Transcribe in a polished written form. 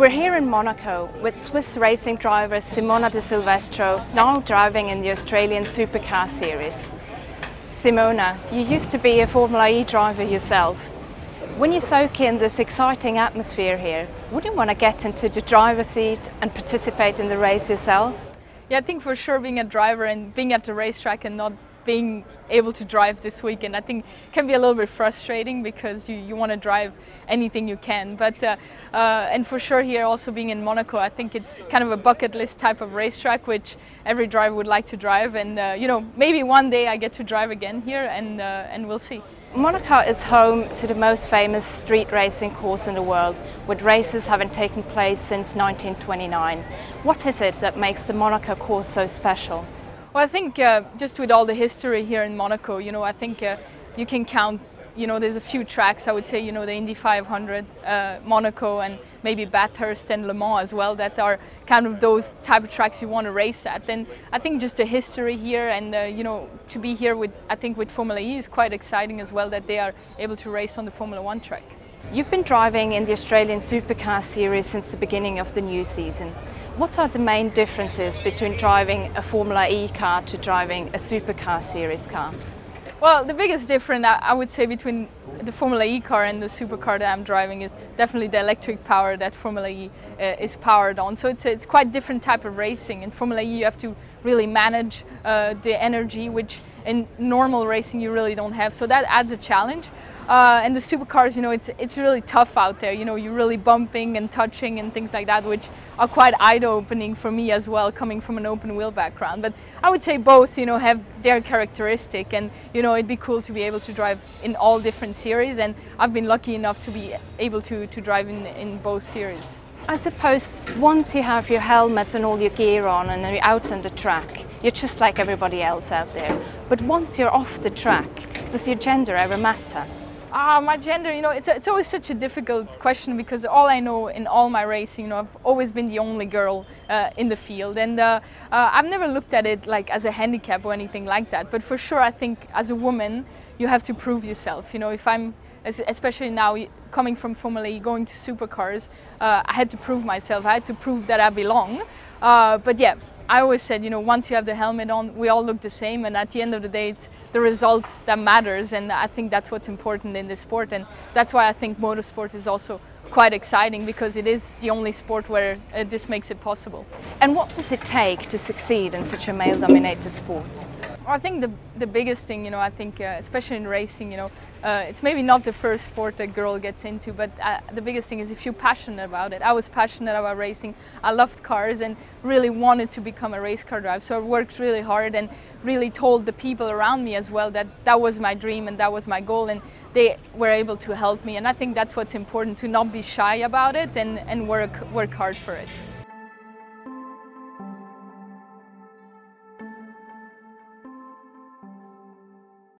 We're here in Monaco with Swiss racing driver Simona de Silvestro, now driving in the Australian Supercar Series. Simona, you used to be a Formula E driver yourself. When you soak in this exciting atmosphere here, would you want to get into the driver's seat and participate in the race yourself? Yeah, I think for sure being a driver and being at the racetrack and not being able to drive this weekend, I think can be a little bit frustrating because you want to drive anything you can. But and for sure here also being in Monaco, I think it's kind of a bucket list type of racetrack which every driver would like to drive. And you know, maybe one day I get to drive again here, and we'll see. Monaco is home to the most famous street racing course in the world, with races having taken place since 1929. What is it that makes the Monaco course so special? Well, I think just with all the history here in Monaco, you know, I think you can count, you know, there's a few tracks, I would say, you know, the Indy 500, Monaco, and maybe Bathurst and Le Mans as well, that are kind of those type of tracks you want to race at. And I think just the history here and, you know, to be here with, I think with Formula E is quite exciting as well, that they are able to race on the Formula 1 track. You've been driving in the Australian Supercar Series since the beginning of the new season. What are the main differences between driving a Formula E car to driving a Supercar Series car? Well, the biggest difference I would say between the Formula E car and the supercar that I'm driving is definitely the electric power that Formula E is powered on. So it's quite different type of racing. In Formula E you have to really manage the energy, which in normal racing you really don't have. So that adds a challenge. And the supercars, you know, it's really tough out there. You know, you're really bumping and touching and things like that, which are quite eye-opening for me as well, coming from an open wheel background. But I would say both, you know, have their characteristic, and you know, it'd be cool to be able to drive in all different series. And I've been lucky enough to be able to drive in both series. I suppose once you have your helmet and all your gear on and you're out on the track, you're just like everybody else out there. But once you're off the track, does your gender ever matter? My gender, you know, it's always such a difficult question because all I know in all my racing, you know, I've always been the only girl in the field, and I've never looked at it like as a handicap or anything like that. But for sure, I think as a woman, you have to prove yourself. You know, if I'm, especially now coming from Formula E, going to supercars, I had to prove myself. I had to prove that I belong. But yeah, I always said, you know, once you have the helmet on, we all look the same, and at the end of the day, it's the result that matters, and I think that's what's important in this sport, and that's why I think motorsport is also quite exciting, because it is the only sport where this makes it possible. And what does it take to succeed in such a male-dominated sport? I think the biggest thing, you know, I think especially in racing, you know, it's maybe not the first sport a girl gets into, but the biggest thing is if you're passionate about it. I was passionate about racing. I loved cars and really wanted to become a race car driver. So I worked really hard and really told the people around me as well that that was my dream and that was my goal, and they were able to help me. And I think that's what's important, to not be shy about it and work hard for it.